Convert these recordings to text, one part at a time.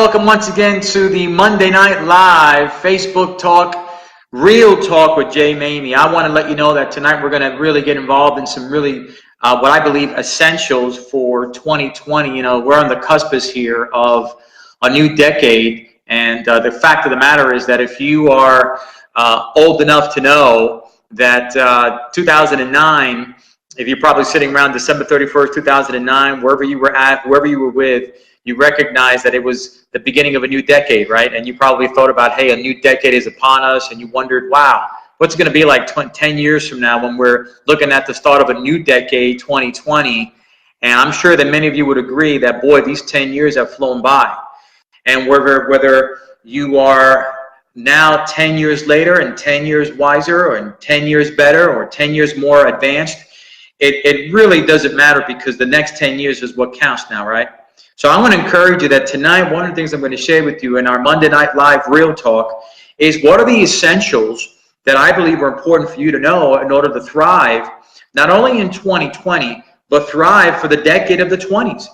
welcome once again to the Monday Night Live Facebook Talk, Real Talk with Jay Maymi. I want to let you know that tonight we're going to really get involved in some really, what I believe, essentials for 2020. You know, we're on the cusp here of a new decade, and the fact of the matter is that if you are old enough to know that 2009, if you're probably sitting around December 31st, 2009, wherever you were at, whoever you were with, you recognize that it was the beginning of a new decade, right? And you probably thought about, hey, a new decade is upon us, and you wondered, wow, what's it going to be like 10 years from now when we're looking at the start of a new decade, 2020? And I'm sure that many of you would agree that, boy, these 10 years have flown by. And whether you are now 10 years later and 10 years wiser, or 10 years better, or 10 years more advanced, it really doesn't matter, because the next 10 years is what counts now, right? So I want to encourage you that tonight, one of the things I'm going to share with you in our Monday Night Live Real Talk is what are the essentials that I believe are important for you to know in order to thrive, not only in 2020, but thrive for the decade of the 20s.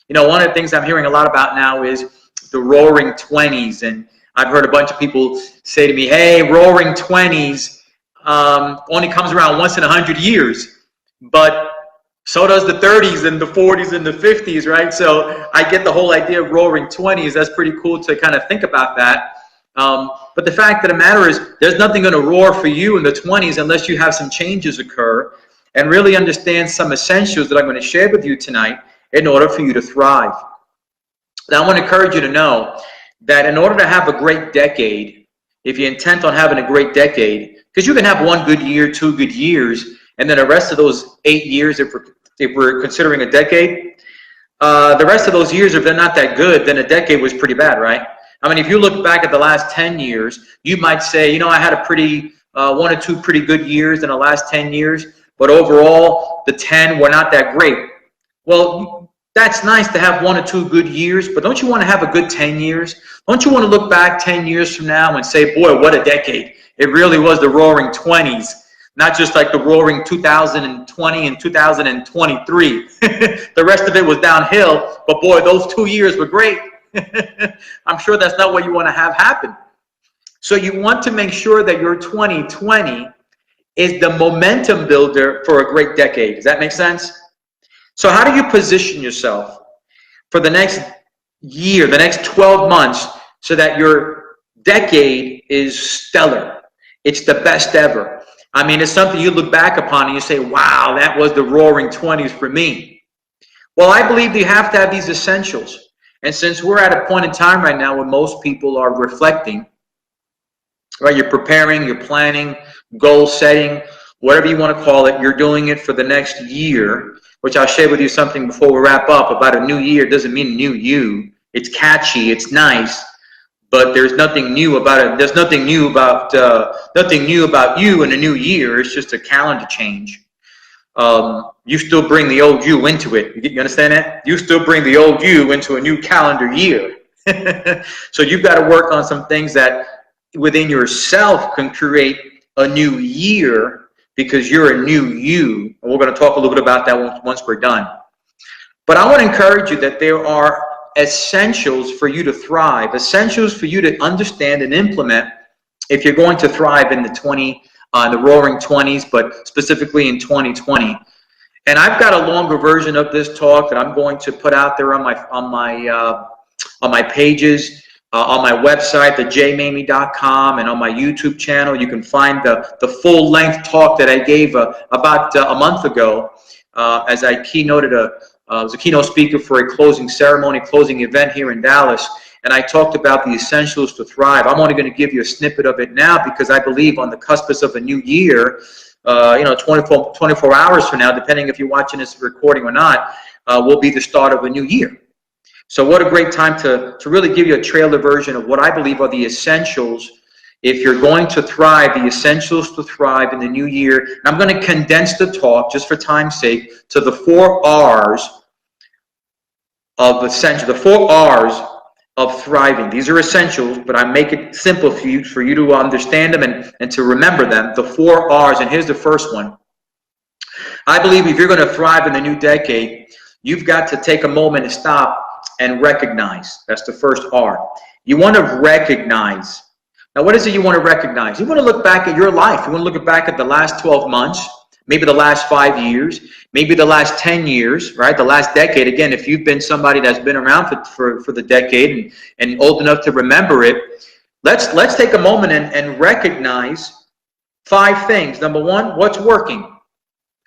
You know, one of the things I'm hearing a lot about now is the roaring 20s. And I've heard a bunch of people say to me, hey, roaring 20s only comes around once in 100 years. But so does the 30s and the 40s and the 50s, right? So I get the whole idea of roaring 20s. That's pretty cool to kind of think about that. But the fact of the matter is, there's nothing going to roar for you in the 20s unless you have some changes occur and really understand some essentials that I'm going to share with you tonight in order for you to thrive. Now, I want to encourage you to know that in order to have a great decade, if you're intent on having a great decade, because you can have one good year, 2 good years, and then the rest of those 8 years, if we're considering a decade, the rest of those years, if they're not that good, then a decade was pretty bad, right? I mean, if you look back at the last 10 years, you might say, you know, I had a pretty, 1 or 2 pretty good years in the last 10 years, but overall, the 10 were not that great. Well, that's nice to have 1 or 2 good years, but don't you want to have a good 10 years? Don't you want to look back 10 years from now and say, boy, what a decade. It really was the roaring 20s. Not just like the roaring 2020 and 2023. The rest of it was downhill, but boy, those 2 years were great. I'm sure that's not what you want to have happen. So you want to make sure that your 2020 is the momentum builder for a great decade. Does that make sense? So how do you position yourself for the next year, the next 12 months, so that your decade is stellar? It's the best ever. I mean, it's something you look back upon and you say, wow, that was the roaring 20s for me. Well, I believe you have to have these essentials. And since we're at a point in time right now where most people are reflecting, right? You're preparing, you're planning, goal setting, whatever you want to call it, you're doing it for the next year, which I'll share with you something before we wrap up about a new year. It doesn't mean new you. It's catchy, it's nice. But there's nothing new about it. There's nothing new about you in a new year. It's just a calendar change. You still bring the old you into it. You understand that? You still bring the old you into a new calendar year. So you've got to work on some things that within yourself can create a new year, because you're a new you. And we're going to talk a little bit about that once we're done. But I want to encourage you that there are essentials for you to thrive, essentials for you to understand and implement if you're going to thrive in the roaring 20s, but specifically in 2020. And I've got a longer version of this talk that I'm going to put out there on my pages, on my website, thejaymami.com, and on my YouTube channel. You can find the full length talk that I gave about a month ago as I keynoted I was a keynote speaker for a closing event here in Dallas, and I talked about the essentials to thrive. I'm only going to give you a snippet of it now, because I believe on the cusp of a new year, 24 hours from now, depending if you're watching this recording or not, will be the start of a new year. So what a great time to really give you a trailer version of what I believe are the essentials if you're going to thrive, the essentials to thrive in the new year. And I'm going to condense the talk, just for time's sake, to the 4 R's of essential, the 4 R's of thriving. These are essentials, but I make it simple for you to understand them and to remember them. The 4 R's, and here's the first one. I believe if you're going to thrive in the new decade, you've got to take a moment and stop and recognize. That's the first R. You want to recognize. Now, what is it you want to recognize? You want to look back at your life. You want to look back at the last 12 months, maybe the last 5 years, maybe the last 10 years, right? The last decade. Again, if you've been somebody that's been around for the decade and old enough to remember it, let's take a moment and recognize 5 things. Number 1, what's working?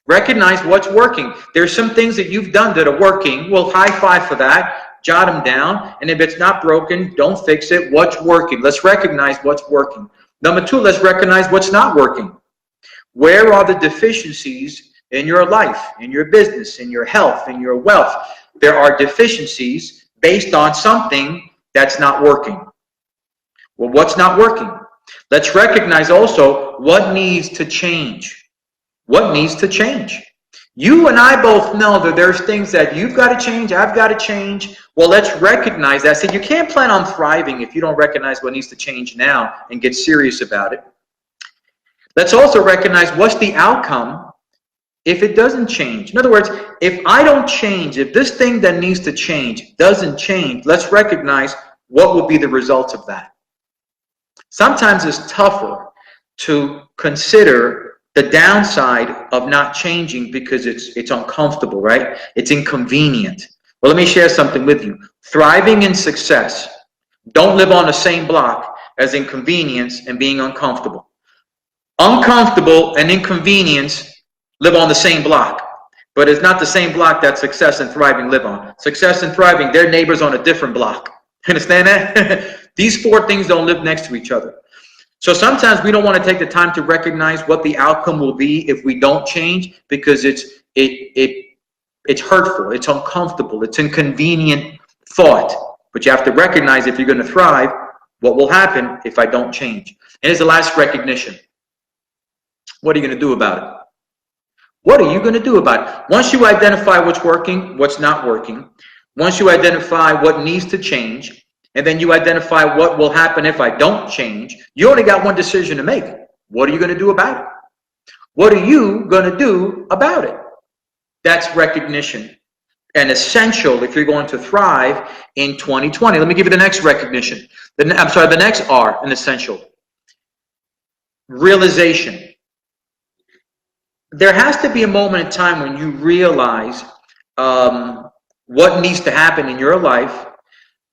Recognize what's working. There's some things that you've done that are working. Well, high five for that. Jot them down. And if it's not broken, don't fix it. What's working? Let's recognize what's working. Number 2, let's recognize what's not working. Where are the deficiencies in your life, in your business, in your health, in your wealth? There are deficiencies based on something that's not working. Well, what's not working? Let's recognize also what needs to change. What needs to change? You and I both know that there's things that you've got to change, I've got to change. Well, let's recognize that. So you can't plan on thriving if you don't recognize what needs to change now and get serious about it. Let's also recognize what's the outcome if it doesn't change. In other words, if I don't change, if this thing that needs to change doesn't change, let's recognize what will be the results of that. Sometimes it's tougher to consider the downside of not changing because it's uncomfortable, right? It's inconvenient. Well, let me share something with you. Thriving in success don't live on the same block as inconvenience and being uncomfortable. Uncomfortable and inconvenience live on the same block, but it's not the same block that success and thriving live on. Success and thriving, they're neighbors on a different block. Understand that? These 4 things don't live next to each other. So sometimes we don't want to take the time to recognize what the outcome will be if we don't change, because it's hurtful, it's uncomfortable, it's inconvenient thought. But you have to recognize if you're going to thrive, what will happen if I don't change. And here's the last recognition. What are you going to do about it? What are you going to do about it? Once you identify what's working, what's not working, once you identify what needs to change, and then you identify what will happen if I don't change, you only got one decision to make. What are you going to do about it? What are you going to do about it? That's recognition. And essential if you're going to thrive in 2020. Let me give you the next recognition. The next R in essential. Realization. There has to be a moment in time when you realize what needs to happen in your life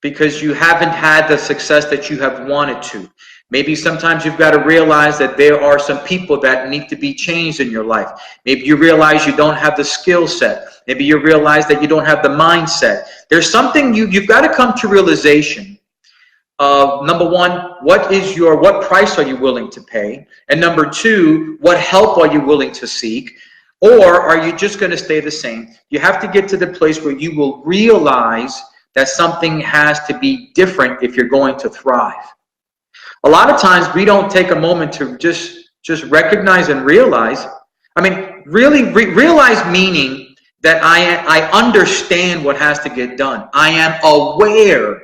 because you haven't had the success that you have wanted to. Maybe sometimes you've got to realize that there are some people that need to be changed in your life. Maybe you realize you don't have the skill set. Maybe you realize that you don't have the mindset. There's something you've got to come to realization of, number 1, what price are you willing to pay? And number 2, what help are you willing to seek? Or are you just going to stay the same? You have to get to the place where you will realize that something has to be different if you're going to thrive. A lot of times we don't take a moment to just recognize and realize. I mean, really realize meaning that I understand what has to get done. I am aware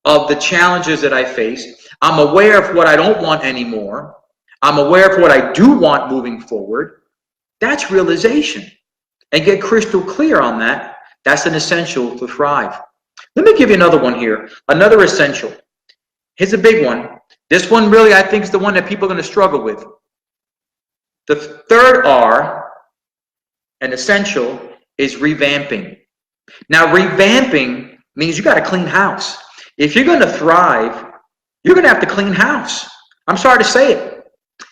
of the challenges that I face. I'm aware of what I don't want anymore. I'm aware of what I do want moving forward. That's realization. And get crystal clear on that. That's an essential to thrive. Let me give you another one here. Another essential. Here's a big one. This one really, I think, is the one that people are going to struggle with. The third R, an essential, is revamping. Now, revamping means you got to clean house. If you're going to thrive, you're going to have to clean house. I'm sorry to say it.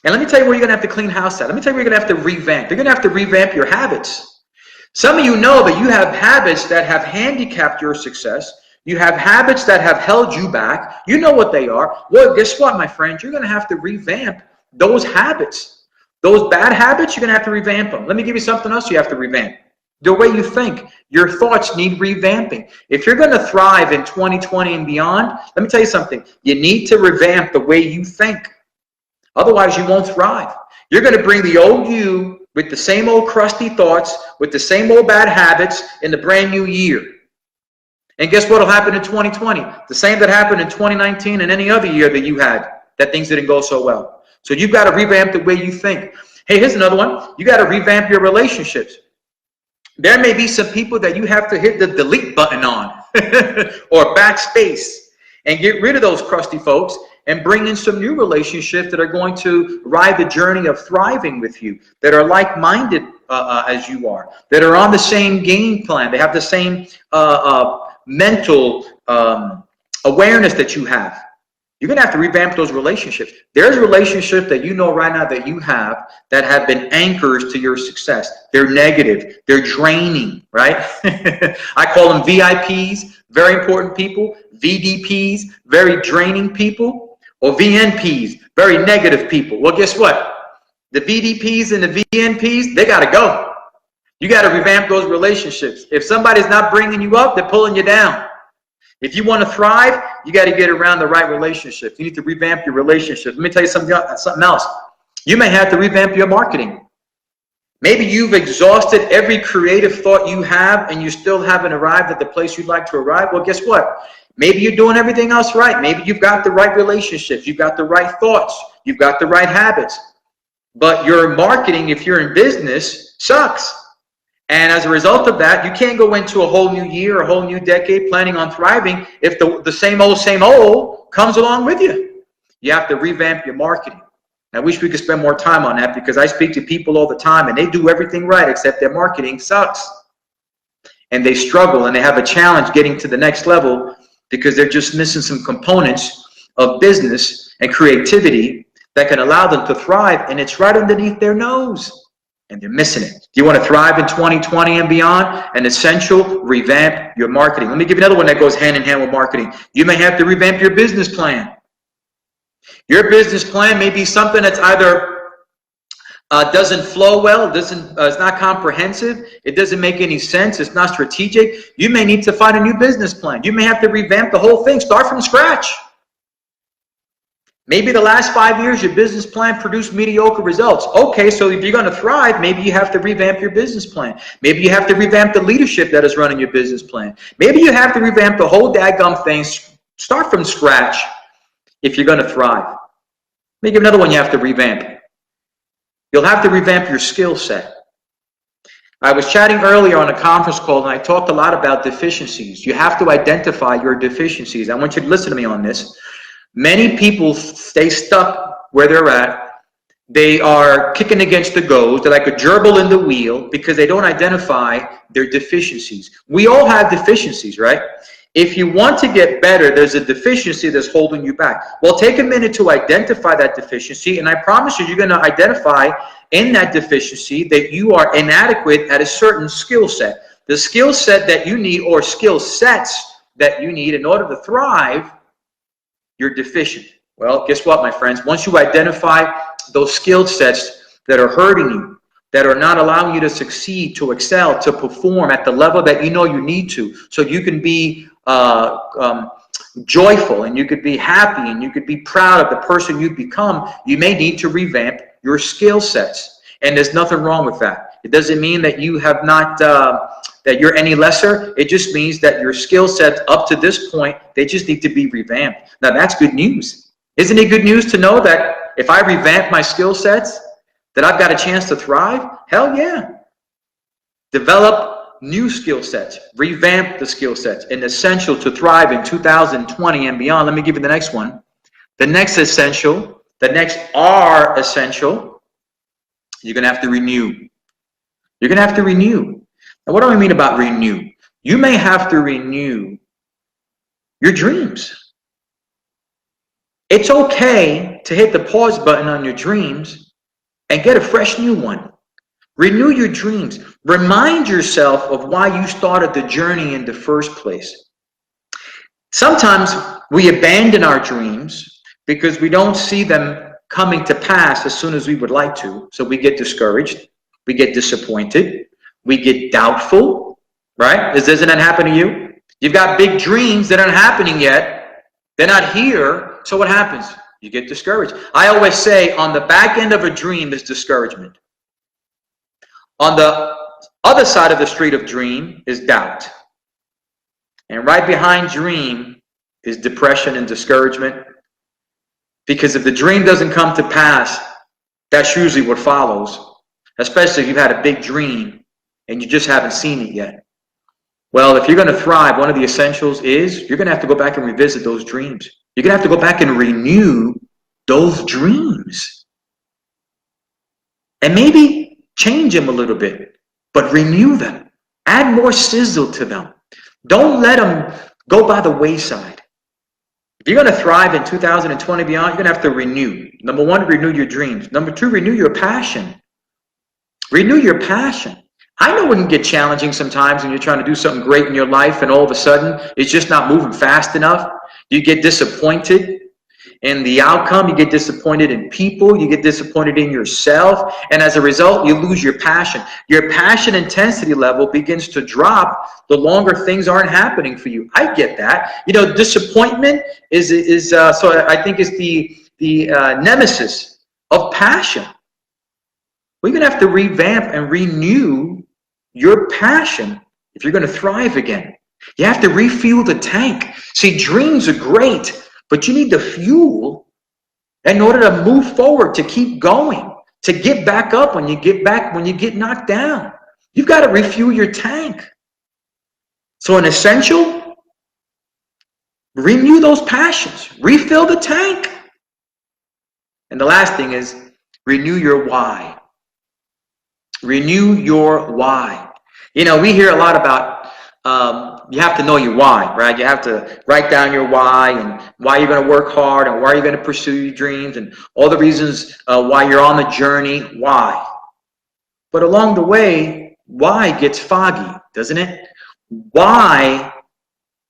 And let me tell you where you're going to have to clean house at. Let me tell you where you're going to have to revamp. You're going to have to revamp your habits. Some of you know that you have habits that have handicapped your success. You have habits that have held you back. You know what they are. Well, guess what, my friend? You're going to have to revamp those habits. Those bad habits, you're going to have to revamp them. Let me give you something else you have to revamp. The way you think. Your thoughts need revamping. If you're going to thrive in 2020 and beyond, let me tell you something. You need to revamp the way you think. Otherwise, you won't thrive. You're going to bring the old you with the same old crusty thoughts, with the same old bad habits in the brand new year. And guess what will happen in 2020? The same that happened in 2019 and any other year that you had, that things didn't go so well. So you've got to revamp the way you think. Hey, here's another one. You got to revamp your relationships. There may be some people that you have to hit the delete button on. or backspace, and get rid of those crusty folks and bring in some new relationships that are going to ride the journey of thriving with you, that are like-minded as you are, that are on the same game plan. They have the same mental awareness that you have. You're going to have to revamp those relationships. There's relationships that you know right now that you have that have been anchors to your success. They're negative. They're draining, right? I call them VIPs, very important people, VDPs, very draining people, or VNPs, very negative people. Well, guess what? The VDPs and the VNPs, they got to go. You got to revamp those relationships. If somebody's not bringing you up, they're pulling you down. If you want to thrive, you got to get around the right relationships. You need to revamp your relationships. Let me tell you something else. You may have to revamp your marketing. Maybe you've exhausted every creative thought you have and you still haven't arrived at the place you'd like to arrive. Well, guess what? Maybe you're doing everything else right. Maybe you've got the right relationships. You've got the right thoughts. You've got the right habits. But your marketing, if you're in business, sucks. And as a result of that, you can't go into a whole new year, a whole new decade planning on thriving if the same old comes along with you. You have to revamp your marketing. I wish we could spend more time on that because I speak to people all the time and they do everything right except their marketing sucks. And they struggle and they have a challenge getting to the next level because they're just missing some components of business and creativity that can allow them to thrive, and it's right underneath their nose. And they're missing it. Do you want to thrive in 2020 and beyond? An essential, revamp your marketing. Let me give you another one that goes hand in hand with marketing. You may have to revamp your business plan. Your business plan may be something that's either doesn't flow well, it's not comprehensive, it doesn't make any sense, it's not strategic. You may need to find a new business plan. You may have to revamp the whole thing, start from scratch. Maybe the last 5 years, your business plan produced mediocre results. Okay, so if you're going to thrive, maybe you have to revamp your business plan. Maybe you have to revamp the leadership that is running your business plan. Maybe you have to revamp the whole daggum thing. Start from scratch if you're going to thrive. Let me give another one you have to revamp. You'll have to revamp your skill set. I was chatting earlier on a conference call, and I talked a lot about deficiencies. You have to identify your deficiencies. I want you to listen to me on this. Many people stay stuck where they're at. They are kicking against the goads. They're like a gerbil in the wheel because they don't identify their deficiencies. We all have deficiencies, right? If you want to get better, there's a deficiency that's holding you back. Well, take a minute to identify that deficiency, and I promise you, you're going to identify in that deficiency that you are inadequate at a certain skill set. The skill set that you need, or skill sets that you need in order to thrive, you're deficient. Well, guess what, my friends? Once you identify those skill sets that are hurting you, that are not allowing you to succeed, to excel, to perform at the level that you know you need to, so you can be joyful and you could be happy and you could be proud of the person you've become, you may need to revamp your skill sets. And there's nothing wrong with that. It doesn't mean that you have not, that you're any lesser. It just means that your skill sets up to this point, they just need to be revamped. Now that's good news. Isn't it good news to know that if I revamp my skill sets, that I've got a chance to thrive? Hell yeah. Develop new skill sets. Revamp the skill sets. And essential to thrive in 2020 and beyond. Let me give you the next one. The next essential, the next R essential, you're going to have to renew. You're going to have to renew. Now, what do I mean about renew? You may have to renew your dreams. It's okay to hit the pause button on your dreams and get a fresh new one. Renew your dreams. Remind yourself of why you started the journey in the first place. Sometimes we abandon our dreams because we don't see them coming to pass as soon as we would like to. So we get discouraged. We get disappointed. We get doubtful, right? Doesn't that happen to you? You've got big dreams that aren't happening yet. They're not here. So what happens? You get discouraged. I always say on the back end of a dream is discouragement. On the other side of the street of dream is doubt. And right behind dream is depression and discouragement. Because if the dream doesn't come to pass, that's usually what follows. Especially if you've had a big dream and you just haven't seen it yet. Well, if you're going to thrive, one of the essentials is you're going to have to go back and revisit those dreams. You're going to have to go back and renew those dreams. And maybe change them a little bit, but renew them. Add more sizzle to them. Don't let them go by the wayside. If you're going to thrive in 2020 beyond, you're going to have to renew. Number one, renew your dreams. Number two, renew your passion. Renew your passion. I know it can get challenging sometimes when you're trying to do something great in your life and all of a sudden it's just not moving fast enough. You get disappointed in the outcome. You get disappointed in people. You get disappointed in yourself. And as a result, you lose your passion. Your passion intensity level begins to drop the longer things aren't happening for you. I get that. You know, disappointment so I think is the nemesis of passion. We're going to have to revamp and renew your passion if you're going to thrive again. You have to refuel the tank. See, dreams are great, but you need the fuel in order to move forward, to keep going, to get back up when you get knocked down. You've got to refuel your tank. So an essential, renew those passions, refill the tank. And the last thing is renew your why. Renew your why. You know, we hear a lot about you have to know your why, right? You have to write down your why and why you're going to work hard and why you're going to pursue your dreams and all the reasons why you're on the journey. Why? But along the way, why gets foggy, doesn't it? Why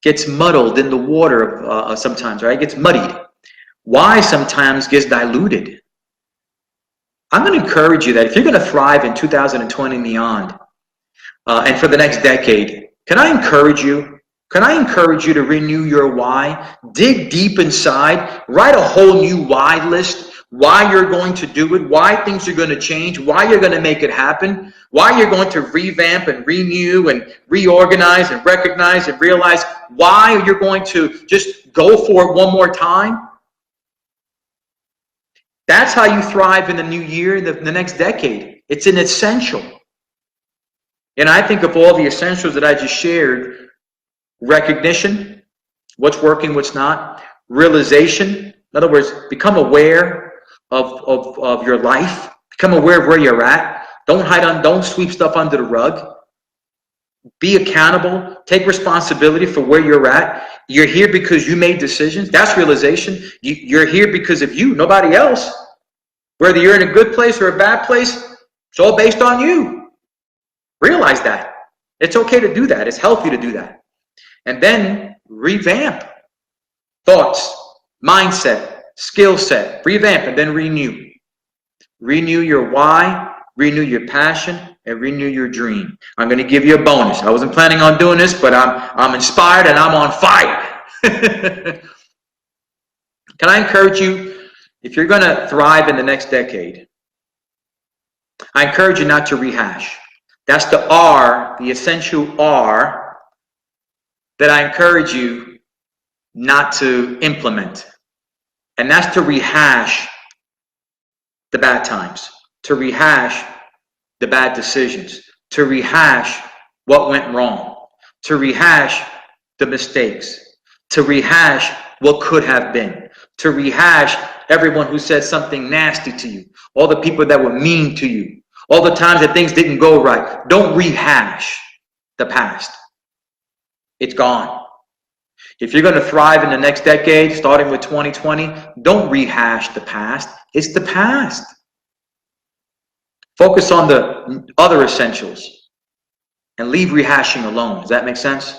gets muddled in the water sometimes, right? It gets muddied. Why sometimes gets diluted. I'm going to encourage you that if you're going to thrive in 2020 and beyond, and for the next decade, can I encourage you? Can I encourage you to renew your why? Dig deep inside, write a whole new why list, why you're going to do it, why things are going to change, why you're going to make it happen, why you're going to revamp and renew and reorganize and recognize and realize why you're going to just go for it one more time. That's how you thrive in the new year, the next decade. It's an essential. And I think of all the essentials that I just shared: recognition, what's working, what's not; realization, in other words, become aware of your life, become aware of where you're at. Don't sweep stuff under the rug. Be accountable, take responsibility for where you're at. You're here because you made decisions. That's realization. You're here because of you, nobody else. Whether you're in a good place or a bad place, it's all based on you. Realize that. It's okay to do that. It's healthy to do that. And then revamp thoughts, mindset, skill set. Revamp and then renew. Renew your why, renew your passion, and renew your dream. I'm going to give you a bonus. I wasn't planning on doing this, but I'm inspired and I'm on fire. Can I encourage you, if you're going to thrive in the next decade, I encourage you not to rehash. That's the R, the essential R, that I encourage you not to implement. And that's to rehash the bad times, to rehash the bad decisions, to rehash what went wrong, to rehash the mistakes, to rehash what could have been, to rehash everyone who said something nasty to you, all the people that were mean to you, all the times that things didn't go right. Don't rehash the past. It's gone. If you're going to thrive in the next decade, starting with 2020, don't rehash the past. It's the past. Focus on the other essentials and leave rehashing alone. Does that make sense?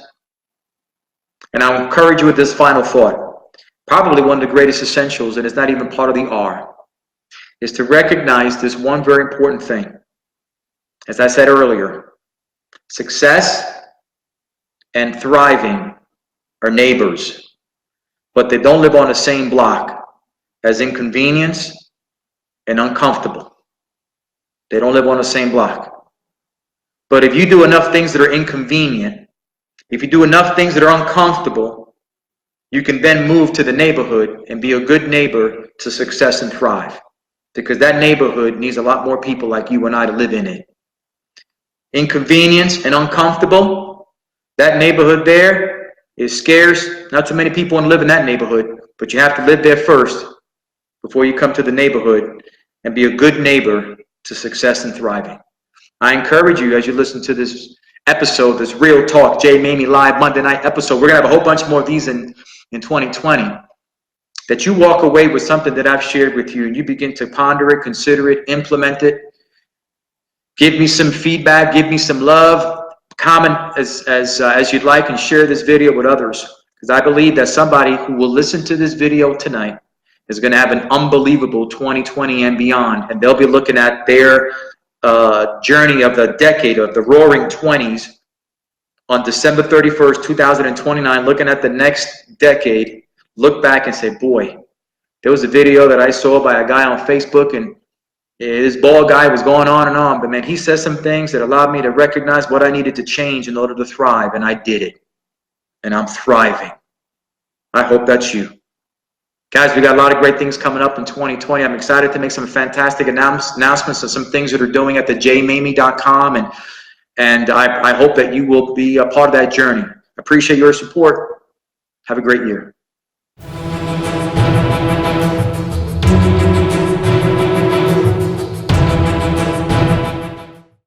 And I'll encourage you with this final thought. Probably one of the greatest essentials, and it's not even part of the R, is to recognize this one very important thing. As I said earlier, success and thriving are neighbors, but they don't live on the same block as inconvenience and uncomfortable. They don't live on the same block. But if you do enough things that are inconvenient, if you do enough things that are uncomfortable, you can then move to the neighborhood and be a good neighbor to success and thrive. Because that neighborhood needs a lot more people like you and I to live in it. Inconvenience and uncomfortable, That neighborhood there is scarce. Not too many people want to live in that neighborhood, but you have to live there first before you come to the neighborhood and be a good neighbor to success and thriving. I encourage you as you listen to this episode, this Real Talk, Jay Maymi Live Monday night episode. We're going to have a whole bunch more of these in 2020. That you walk away with something that I've shared with you and you begin to ponder it, consider it, implement it. Give me some feedback, give me some love, comment as you'd like, and share this video with others. Because I believe that somebody who will listen to this video tonight is going to have an unbelievable 2020 and beyond. And they'll be looking at their journey of the decade of the roaring 20s on December 31st, 2029, looking at the next decade, look back and say, boy, there was a video that I saw by a guy on Facebook, and this bald guy was going on, but man, he said some things that allowed me to recognize what I needed to change in order to thrive, and I did it, and I'm thriving. I hope that's you. Guys, we got a lot of great things coming up in 2020. I'm excited to make some fantastic announcements of some things that are doing at the jmaymi.com, and I hope that you will be a part of that journey. Appreciate your support. Have a great year.